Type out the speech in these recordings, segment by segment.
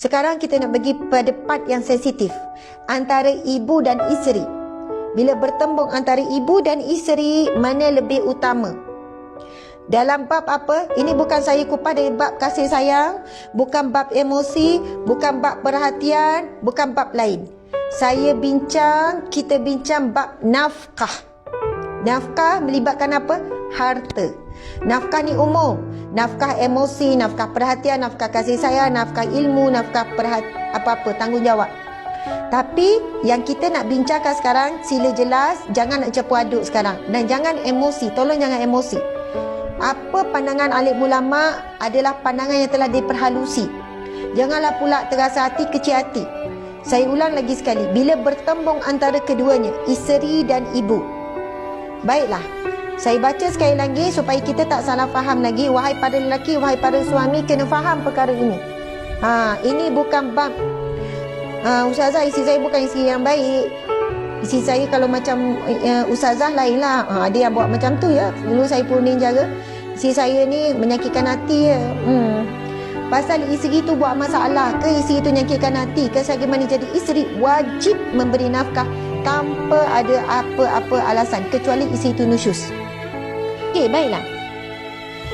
Sekarang kita nak pergi pada part yang sensitif, antara ibu dan isteri. Bila bertembung antara ibu dan isteri, mana lebih utama? Dalam bab apa? Ini bukan saya kupas dari bab kasih sayang, bukan bab emosi, bukan bab perhatian, bukan bab lain. Kita bincang bab nafkah. Nafkah melibatkan apa? Harta. Nafkah ni umum. Nafkah emosi, nafkah perhatian, nafkah kasih sayang, nafkah ilmu, nafkah apa-apa, tanggungjawab. Tapi yang kita nak bincangkan sekarang, sila jelas, jangan nak campur aduk sekarang. Dan jangan emosi, tolong jangan emosi. Apa pandangan alim ulama adalah pandangan yang telah diperhalusi. Janganlah pula terasa hati, kecil hati. Saya ulang lagi sekali, bila bertembung antara keduanya, isteri dan ibu. Baiklah, saya baca sekali lagi supaya kita tak salah faham lagi. Wahai para lelaki, wahai para suami, kena faham perkara ini. Ini bukan bab Ustazah, isteri saya bukan isteri yang baik. Isteri saya kalau macam Ustazah lain lah. Dia yang buat macam tu ya. Dulu saya pun jaga. Isteri saya ni menyakitkan hati ya. Pasal isteri tu buat masalah ke isteri tu menyakitkan hati ke, saya gimana jadi isteri wajib memberi nafkah tanpa ada apa-apa alasan, kecuali isteri tu nusyus. Okey, baiklah.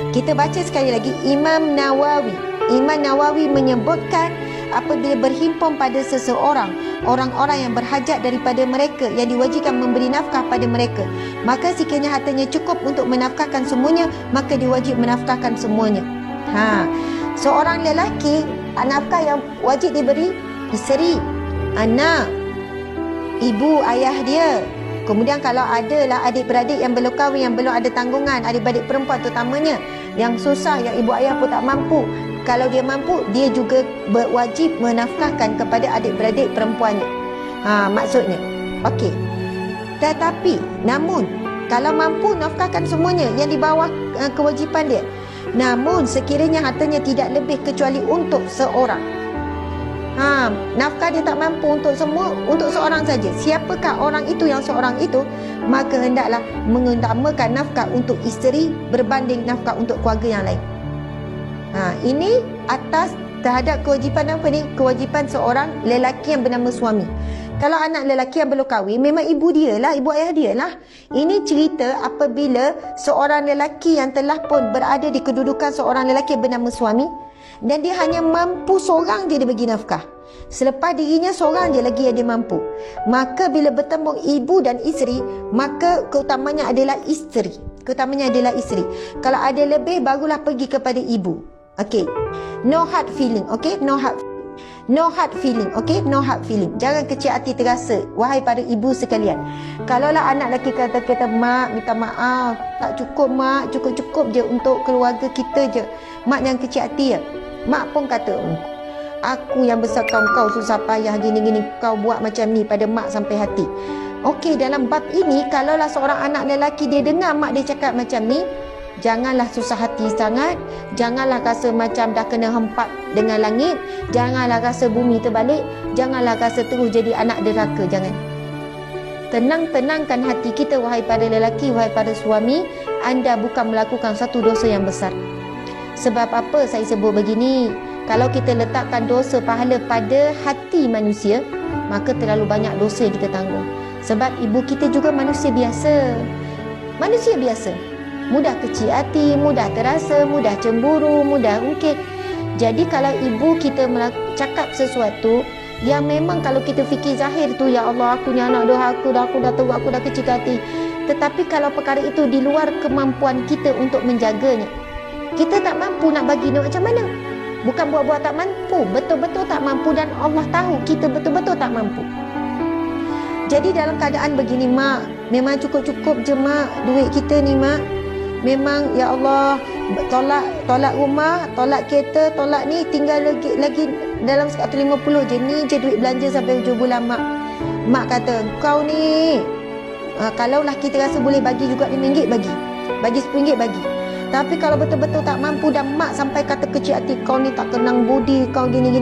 Kita baca sekali lagi Imam Nawawi menyebutkan apabila berhimpun pada seseorang, orang-orang yang berhajat daripada mereka, yang diwajibkan memberi nafkah pada mereka, maka sekiranya hartanya cukup untuk menafkahkan semuanya, maka dia wajib menafkahkan semuanya. Seorang lelaki, nafkah yang wajib diberi isteri, anak, ibu, ayah dia. Kemudian kalau adalah adik-beradik yang belum kahwin, yang belum ada tanggungan, adik-beradik perempuan terutamanya, yang susah, yang ibu ayah pun tak mampu, kalau dia mampu, dia juga berwajib menafkahkan kepada adik-beradik perempuannya. Maksudnya. Okey. Tetapi, namun, kalau mampu nafkahkan semuanya yang di bawah kewajipan dia. Namun, sekiranya hartanya tidak lebih kecuali untuk seorang. Nafkah dia tak mampu untuk semua, untuk seorang saja. Siapakah orang itu yang seorang itu? Maka hendaklah mengutamakan nafkah untuk isteri berbanding nafkah untuk keluarga yang lain. Ini atas terhadap kewajipan apa ni? Kewajipan seorang lelaki yang bernama suami. Kalau anak lelaki yang belum kahwin, memang ibu dia lah, ibu ayah dia lah. Ini cerita apabila seorang lelaki yang telah pun berada di kedudukan seorang lelaki yang bernama suami, dan dia hanya mampu seorang je dia bagi nafkah. Selepas dirinya seorang je lagi yang dia mampu. Maka bila bertembung ibu dan isteri, maka keutamanya adalah isteri. Kalau ada lebih, barulah pergi kepada ibu. Okey. No hard feeling, okey? No hard feeling, okey? No hard feeling. Jangan kecil hati terasa, wahai para ibu sekalian. Kalaulah anak lelaki kata, mak, minta maaf, tak cukup mak, cukup-cukup je untuk keluarga kita je. Mak jangan kecil hati ya. Mak pun kata, aku yang besar kau susah payah gini-gini, kau buat macam ni pada mak sampai hati. Okey, dalam bab ini, kalaulah seorang anak lelaki dia dengar mak dia cakap macam ni, janganlah susah hati sangat. Janganlah rasa macam dah kena hempat dengan langit. Janganlah rasa bumi terbalik. Janganlah rasa terus jadi anak deraka. Jangan. Tenangkan hati kita, wahai para lelaki, wahai para suami. Anda bukan melakukan satu dosa yang besar. Sebab apa saya sebut begini? Kalau kita letakkan dosa pahala pada hati manusia, maka terlalu banyak dosa yang kita tanggung. Sebab ibu kita juga manusia biasa. Mudah kecil hati, mudah terasa, mudah cemburu, mudah ungkit. Jadi kalau ibu kita cakap sesuatu yang memang kalau kita fikir zahir tu, ya Allah, aku ni anak dah, aku dah tahu, aku dah kecil hati. Tetapi kalau perkara itu di luar kemampuan kita untuk menjaganya, kita tak mampu nak bagi dia macam mana. Bukan buat-buat tak mampu, betul-betul tak mampu, dan Allah tahu kita betul-betul tak mampu. Jadi dalam keadaan begini, mak, memang cukup-cukup je mak, duit kita ni mak. Memang ya Allah, tolak rumah, tolak kereta, tolak ni, tinggal lagi dalam 150 je. Ni je duit belanja sampai hujung bulan mak. Mak kata, kau ni kalaulah kita rasa boleh bagi juga RM5, bagi RM10, bagi. Tapi kalau betul-betul tak mampu dan mak sampai kata kecil hati, kau ni tak kenang budi, kau gini,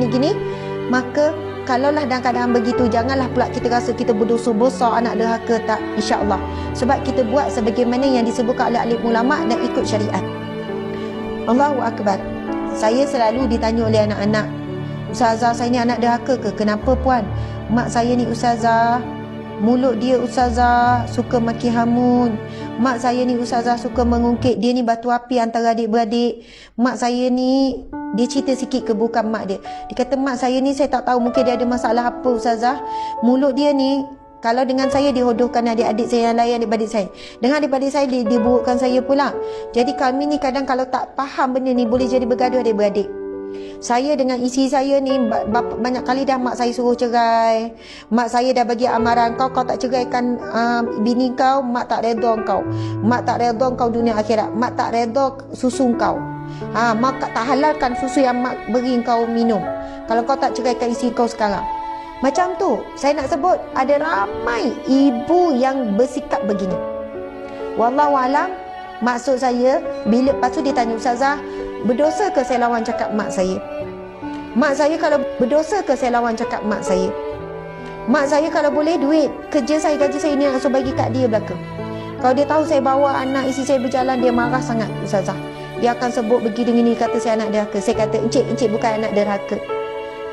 maka kalaulah dalam keadaan begitu, janganlah pula kita rasa kita berdosa besar, anak derhaka, tak, insya-Allah. Sebab kita buat sebagaimana yang disebutkan oleh alim ulama dan ikut syariat. Allahu akbar. Saya selalu ditanya oleh anak-anak, Ustazah, saya ni anak derhaka ke? Kenapa puan? Mak saya ni ustazah, mulut dia ustazah suka maki hamun. Mak saya ni ustazah suka mengungkit, dia ni batu api antara adik-beradik. Mak saya ni, dia cerita sikit keburukan mak dia. Dia kata mak saya ni saya tak tahu, mungkin dia ada masalah apa ustazah. Mulut dia ni kalau dengan saya dia hodohkan adik-adik saya yang lain, adik-adik saya. Dengan adik-adik saya dia burukkan saya pula. Jadi kami ni kadang kalau tak faham benda ni boleh jadi bergaduh adik-beradik. Saya dengan isi saya ni banyak kali dah mak saya suruh cerai. Mak saya dah bagi amaran, kau tak ceraikan bini kau, mak tak redha kau. Mak tak redha kau dunia akhirat. Mak tak redha susu kau. Mak tak halalkan susu yang mak beri kau minum kalau kau tak ceraikan isi kau sekarang. Macam tu. Saya nak sebut ada ramai ibu yang bersikap begini. Wallahualam, maksud saya bila lepas tu dia tanya, ustazah, berdosa ke saya lawan cakap mak saya? Mak saya kalau berdosa ke saya lawan cakap mak saya? Mak saya kalau boleh duit kerja saya, gaji saya ni langsung bagi kat dia belaka. Kalau dia tahu saya bawa anak isi saya berjalan, dia marah sangat ustazah. Dia akan sebut begini, kata saya anak derhaka. Saya kata, encik bukan anak derhaka.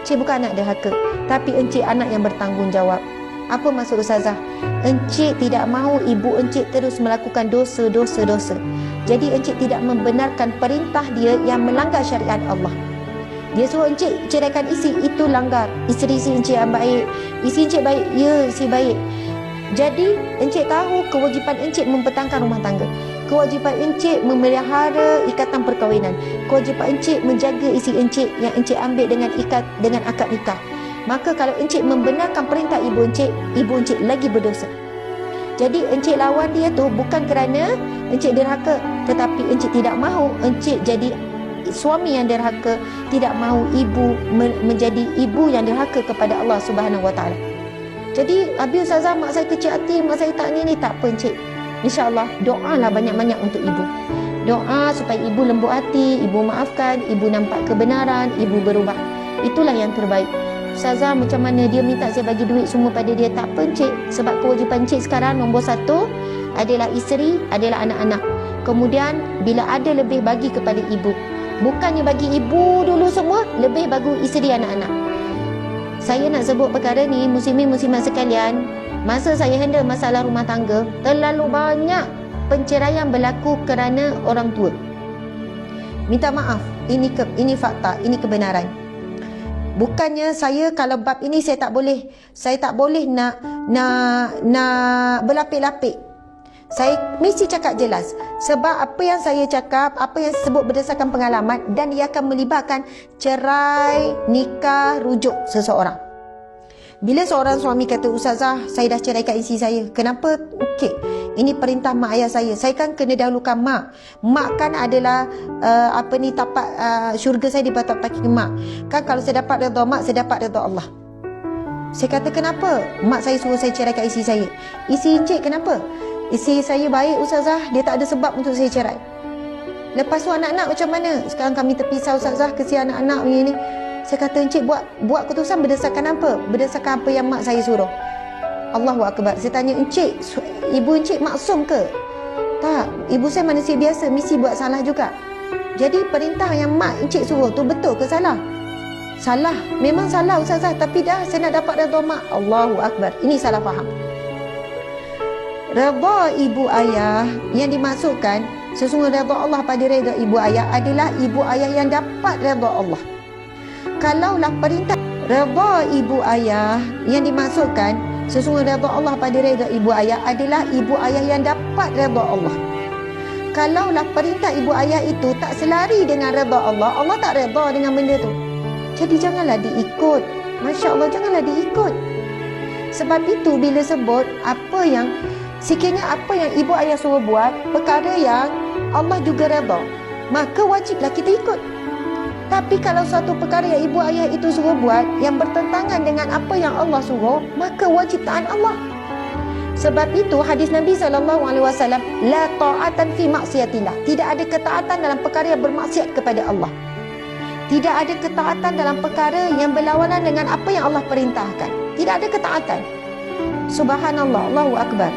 Encik bukan anak derhaka, tapi encik anak yang bertanggungjawab. Apa maksud ustazah? Encik tidak mahu ibu encik terus melakukan dosa. Jadi encik tidak membenarkan perintah dia yang melanggar syariat Allah. Dia suruh encik ceraikan isi, itu langgar. Isteri si encik yang baik, isi encik baik, ya isi baik. Jadi encik tahu kewajipan encik mempertahankan rumah tangga. Kewajipan encik memelihara ikatan perkahwinan. Kewajipan encik menjaga isi encik yang encik ambil dengan akad nikah. Maka kalau encik membenarkan perintah ibu encik lagi berdosa. Jadi encik lawan dia tu bukan kerana encik derhaka, tetapi encik tidak mahu encik jadi suami yang derhaka, tidak mahu ibu menjadi ibu yang derhaka kepada Allah Subhanahu Wa Taala. Jadi habis ustazah, mak saya kecil hati, mak saya tak ni, tak apa encik. InsyaAllah doalah banyak-banyak untuk ibu. Doa supaya ibu lembut hati, ibu maafkan, ibu nampak kebenaran, ibu berubah. Itulah yang terbaik. Ustazah, macam mana dia minta saya bagi duit semua pada dia? Tak apa encik, sebab kewajipan encik sekarang nombor 1 adalah isteri, adalah anak-anak. Kemudian bila ada lebih bagi kepada ibu. Bukannya bagi ibu dulu semua, lebih bagi isteri, anak-anak. Saya nak sebut perkara ni, muslimin-muslimat sekalian, masa saya handle masalah rumah tangga, terlalu banyak penceraian berlaku kerana orang tua. Minta maaf, ini fakta, ini kebenaran. Bukannya saya kalau bab ini saya tak boleh nak berlapik-lapik. Saya mesti cakap jelas. Sebab apa yang saya cakap, apa yang sebut berdasarkan pengalaman, dan ia akan melibatkan cerai, nikah, rujuk seseorang. Bila seorang suami kata, ustazah, saya dah ceraikan isteri saya. Kenapa? Okey, ini perintah mak ayah saya. Saya kan kena dahulukan mak. Mak kan adalah tapak syurga saya dibatak-baki mak. Kan kalau saya dapat redha mak, saya dapat redha Allah. Saya kata, kenapa? Mak saya suruh saya ceraikan isteri saya. Isteri encik kenapa? Isteri saya baik ustazah, dia tak ada sebab untuk saya cerai. Lepas tu anak-anak macam mana? Sekarang kami terpisah ustazah, kesian anak-anak begini. Saya kata, encik buat keputusan berdasarkan apa? Berdasarkan apa yang mak saya suruh. Allahu Akbar. Saya tanya, encik, ibu encik maksum ke? Tak, ibu saya manusia biasa, mesti buat salah juga. Jadi perintah yang mak encik suruh tu betul ke salah? Salah, memang salah ustazah, tapi dah saya nak dapat redha mak. Allahu Akbar. Ini salah faham. Redha ibu ayah yang dimaksudkan, sesungguhnya redha Allah pada redha ibu ayah adalah ibu ayah yang dapat redha Allah. Kalaulah perintah redha ibu ayah yang dimaksudkan, sesungguhnya redha Allah pada redha ibu ayah adalah ibu ayah yang dapat redha Allah. Kalaulah perintah ibu ayah itu tak selari dengan redha Allah, Allah tak redha dengan benda tu. Jadi janganlah diikut. Masya Allah, janganlah diikut. Sebab itu bila sebut sekiranya apa yang ibu ayah suruh buat, perkara yang Allah juga redha, maka wajiblah kita ikut. Tapi kalau suatu perkara yang ibu ayah itu suruh buat yang bertentangan dengan apa yang Allah suruh, maka wajib taat Allah. Sebab itu hadis Nabi SAW, la ta'atan fi maksiatillah. Tidak ada ketaatan dalam perkara yang bermaksiat kepada Allah. Tidak ada ketaatan dalam perkara yang berlawanan dengan apa yang Allah perintahkan. Tidak ada ketaatan. Subhanallah, Allahu Akbar.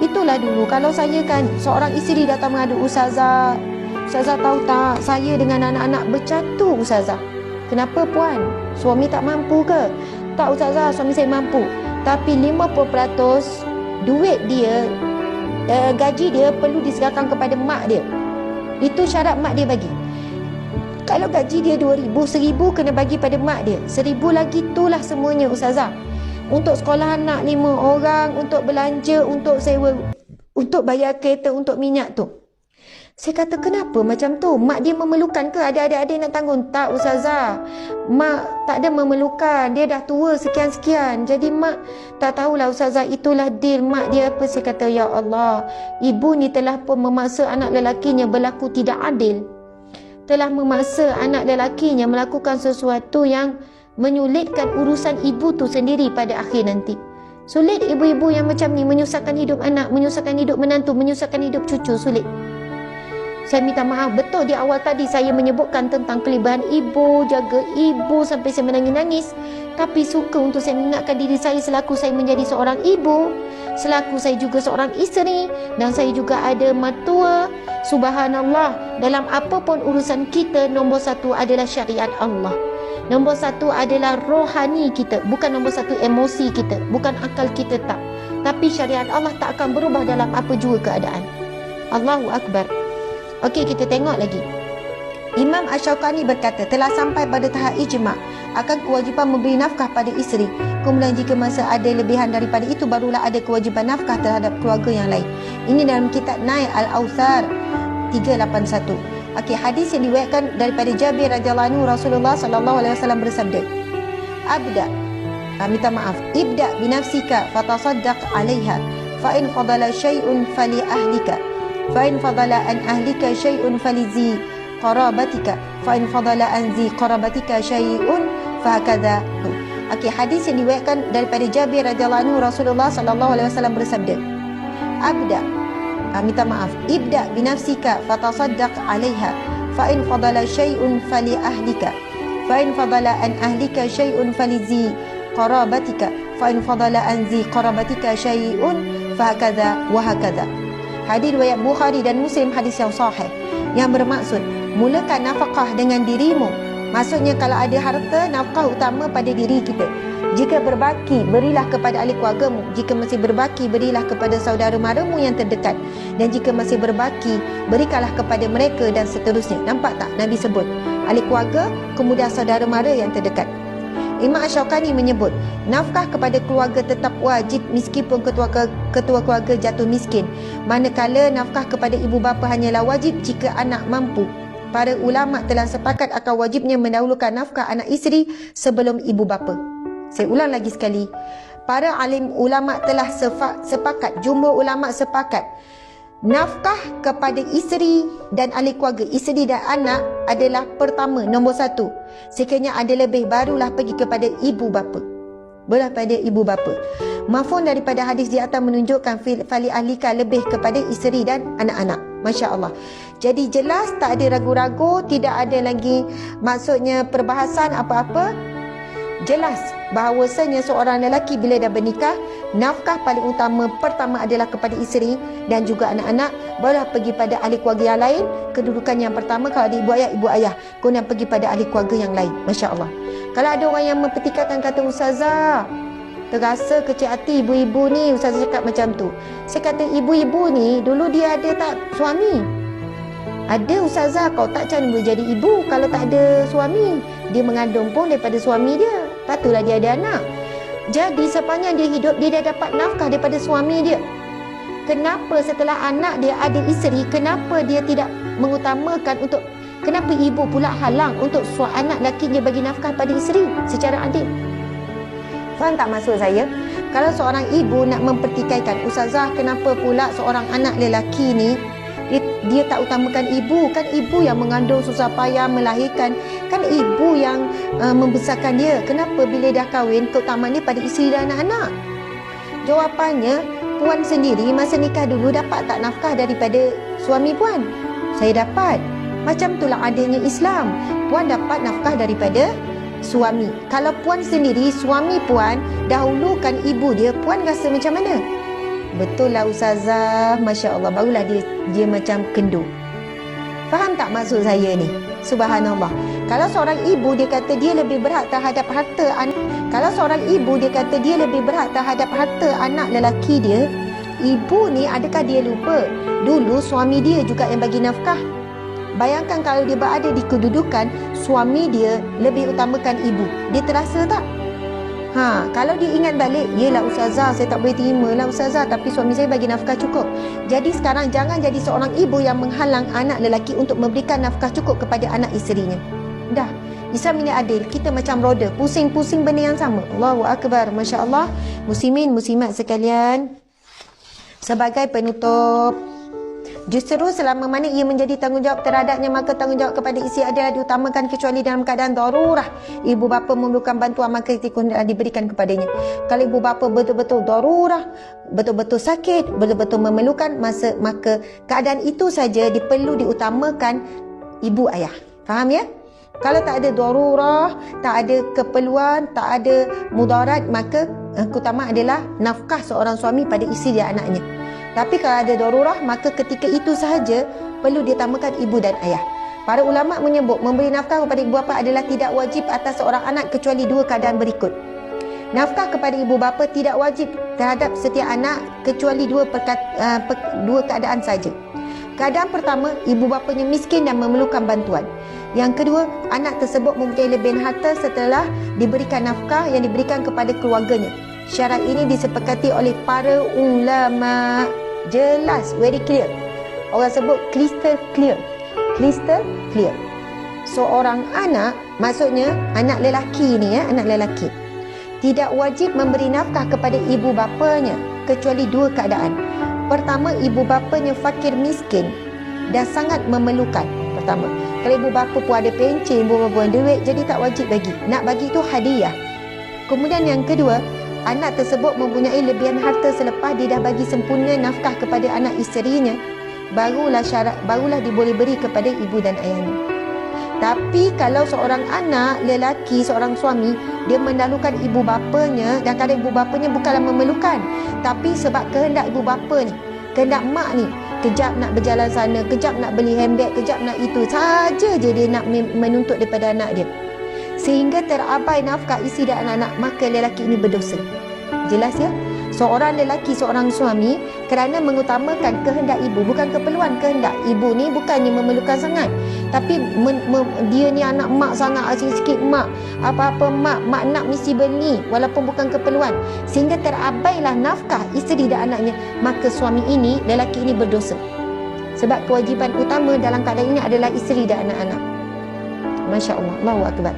Itulah dulu kalau saya kan seorang isteri datang mengadu, ustazah tahu tak, saya dengan anak-anak bercatu ustazah. Kenapa puan? Suami tak mampu ke? Tak Ustazah, suami saya mampu. Tapi 50% duit dia, gaji dia perlu diserahkan kepada mak dia. Itu syarat mak dia bagi. Kalau gaji dia 2,000, 1,000 kena bagi pada mak dia. 1,000 lagi itulah semuanya Ustazah. Untuk sekolah anak 5 orang, untuk belanja, untuk sewa, untuk bayar kereta, untuk minyak tu. Saya kata kenapa macam tu? Mak dia memerlukan ke? Ada adik-adik nak tanggung? Tak Ustazah. Mak tak ada memerlukan. Dia dah tua sekian-sekian. Jadi mak tak tahulah Ustazah, itulah deal mak dia apa. Saya kata ya Allah, ibu ni telah pun memaksa anak lelakinya berlaku tidak adil. Telah memaksa anak lelakinya melakukan sesuatu yang menyulitkan urusan ibu tu sendiri pada akhir nanti. Sulit ibu-ibu yang macam ni menyusahkan hidup anak, menyusahkan hidup menantu, menyusahkan hidup cucu, sulit. Saya minta maaf, betul di awal tadi saya menyebutkan tentang kelebihan ibu, jaga ibu sampai saya menangis-nangis. Tapi suka untuk saya mengingatkan diri saya selaku saya menjadi seorang ibu, selaku saya juga seorang isteri, dan saya juga ada matua. Subhanallah, dalam apapun urusan kita, nombor satu adalah syariat Allah. Nombor satu adalah rohani kita, bukan nombor satu emosi kita, bukan akal kita, tak. Tapi syariat Allah tak akan berubah dalam apa jua keadaan. Allahu Akbar. Okey, kita tengok lagi. Imam Asy-Syaukani berkata, telah sampai pada tahap ijma' akan kewajipan memberi nafkah pada isteri. Kemudian jika masa ada lebihan daripada itu, barulah ada kewajipan nafkah terhadap keluarga yang lain. Ini dalam kitab Nail Al-Awthar 381. Okey, hadis yang diriwayatkan daripada Jabir radhiyallahu anhu, Rasulullah sallallahu alaihi wasallam bersabda, ibda binafsika fatasaddaq 'alaiha fa in fadala syai'un fali ahlika fa in fadala an ahlika syai'un falizi qarabatika fa in fadala an zi qarabatika syai'un fa hakadha. Okey, hadis yang diriwayatkan daripada Jabir radhiyallahu anhu, Rasulullah sallallahu alaihi wasallam bersabda, ibda binafsika fatasaddaq 'alaiha fa in fadala syai'un fali ahlika fa in fadala an ahlika syai'un falizi qarabatika fa in fadala an zi qarabatika syai'un fa hakadha wa hakadha. Hadis riwayat Bukhari dan Muslim, hadis yang sahih, yang bermaksud mulakan nafkah dengan dirimu. Maksudnya kalau ada harta, nafkah utama pada diri kita. Jika berbaki, berilah kepada ahli keluargamu. Jika masih berbaki, berilah kepada saudara maramu yang terdekat. Dan jika masih berbaki, berikanlah kepada mereka dan seterusnya. Nampak tak Nabi sebut ahli keluarga, kemudian saudara mara yang terdekat. Imam Asy-Syaukani menyebut nafkah kepada keluarga tetap wajib meskipun ketua keluarga jatuh miskin. Manakala nafkah kepada ibu bapa hanyalah wajib jika anak mampu. Para ulama telah sepakat akan wajibnya mendahulukan nafkah anak isteri sebelum ibu bapa. Saya ulang lagi sekali. Para alim ulama telah sepakat, jumhur ulama sepakat, nafkah kepada isteri dan ahli keluarga, isteri dan anak adalah pertama, nombor satu. Sekiranya ada lebih, barulah pergi kepada ibu bapa. Barulah pada ibu bapa. Mafhum daripada hadis di atas menunjukkan fali ahlika lebih kepada isteri dan anak-anak. Masya Allah. Jadi jelas, tak ada ragu-ragu, tidak ada lagi maksudnya perbahasan apa-apa. Jelas bahawasanya seorang lelaki bila dah bernikah, nafkah paling utama pertama adalah kepada isteri dan juga anak-anak, barulah pergi pada ahli keluarga yang lain. Kedudukan yang pertama kalau ada ibu ayah, kemudian pergi pada ahli keluarga yang lain. Masya Allah. Kalau ada orang yang mempertikaikan kata, Ustazah, terasa kecil hati ibu-ibu ni, Ustazah cakap macam tu. Saya kata ibu-ibu ni dulu dia ada tak suami? Ada Ustazah, kau tak macam boleh jadi ibu kalau tak ada suami. Dia mengandung pun daripada suami dia. Patutlah dia ada anak. Jadi sepanjang dia hidup, dia dah dapat nafkah daripada suami dia. Kenapa setelah anak dia ada isteri, kenapa dia tidak mengutamakan untuk, kenapa ibu pula halang untuk anak lelaki dia bagi nafkah pada isteri secara adil? Faham tak maksud saya? Kalau seorang ibu nak mempertikaikan, Ustazah kenapa pula seorang anak lelaki ni dia tak utamakan ibu? Kan ibu yang mengandung susah payah melahirkan, kan ibu yang membesarkan dia. Kenapa bila dah kahwin keutamaan dia pada isteri dan anak-anak? Jawapannya, puan sendiri masa nikah dulu dapat tak nafkah daripada suami puan? Saya dapat. Macam itulah adanya Islam. Puan dapat nafkah daripada suami. Kalau puan sendiri, suami puan dahulukan ibu dia, puan rasa macam mana? Betul lah Ustazah, Masya Allah, barulah dia macam kendur. Faham tak maksud saya ni? Subhanallah. Kalau seorang ibu dia kata dia lebih berhak terhadap harta anak, kalau seorang ibu dia kata dia lebih berhak terhadap harta anak lelaki dia, ibu ni adakah dia lupa dulu suami dia juga yang bagi nafkah? Bayangkan kalau dia berada di kedudukan suami dia lebih utamakan ibu, dia terasa tak? Kalau dia ingat balik, yelah ustazah, saya tak boleh terima lah ustazah, tapi suami saya bagi nafkah cukup. Jadi sekarang jangan jadi seorang ibu yang menghalang anak lelaki untuk memberikan nafkah cukup kepada anak isterinya. Dah, Islam ini adil. Kita macam roda, pusing-pusing benda yang sama. Allahu Akbar, Masya Allah. Muslimin, muslimat sekalian, sebagai penutup, justru selama mana ia menjadi tanggungjawab terhadapnya, maka tanggungjawab kepada isteri adalah diutamakan kecuali dalam keadaan darurah. Ibu bapa memerlukan bantuan, maka itu diberikan kepadanya. Kalau ibu bapa betul-betul darurah, betul-betul sakit, betul-betul memerlukan, maka keadaan itu saja perlu diutamakan ibu ayah. Faham ya? Kalau tak ada darurah, tak ada keperluan, tak ada mudarat, maka utama adalah nafkah seorang suami pada isteri dan anaknya. Tapi kalau ada darurah, maka ketika itu sahaja perlu ditamakan ibu dan ayah. Para ulama menyebut memberi nafkah kepada ibu bapa adalah tidak wajib atas seorang anak kecuali dua keadaan berikut. Nafkah kepada ibu bapa tidak wajib terhadap setiap anak kecuali dua keadaan saja. Keadaan pertama, ibu bapanya miskin dan memerlukan bantuan. Yang kedua, anak tersebut mempunyai lebihan harta setelah diberikan nafkah yang diberikan kepada keluarganya. Syarat ini disepakati oleh para ulama. Jelas, very clear. Orang sebut crystal clear. Crystal clear. Seorang anak, maksudnya anak lelaki ni anak lelaki, tidak wajib memberi nafkah kepada ibu bapanya kecuali dua keadaan. Pertama, ibu bapanya fakir miskin dan sangat memerlukan. Pertama, kalau ibu bapa pun ada pencen, ibu bapa ada duit, jadi tak wajib bagi. Nak bagi itu hadiah. Kemudian yang kedua, anak tersebut mempunyai lebihan harta selepas dia dah bagi sempurna nafkah kepada anak isterinya, barulah diboleh beri kepada ibu dan ayahnya. Tapi kalau seorang anak lelaki, seorang suami, dia mendahulukan ibu bapanya, dan kadang ibu bapanya bukanlah memerlukan, tapi sebab kehendak ibu bapa ni, kehendak mak ni, kejap nak berjalan sana, kejap nak beli handbag, kejap nak itu saja je dia nak menuntut daripada anak dia, sehingga terabai nafkah isteri dan anak-anak, maka lelaki ini berdosa. Jelas ya? Seorang lelaki, seorang suami, kerana mengutamakan kehendak ibu, bukan keperluan, kehendak ibu ni bukannya memerlukan sangat, tapi dia ni anak mak sangat, asyik sikit mak, apa-apa mak nak mesti beli walaupun bukan keperluan, sehingga terabailah nafkah isteri dan anaknya, maka suami ini, lelaki ini berdosa. Sebab kewajipan utama dalam keadaan ini adalah isteri dan anak-anak. Masya Allah, Allahu Akbar.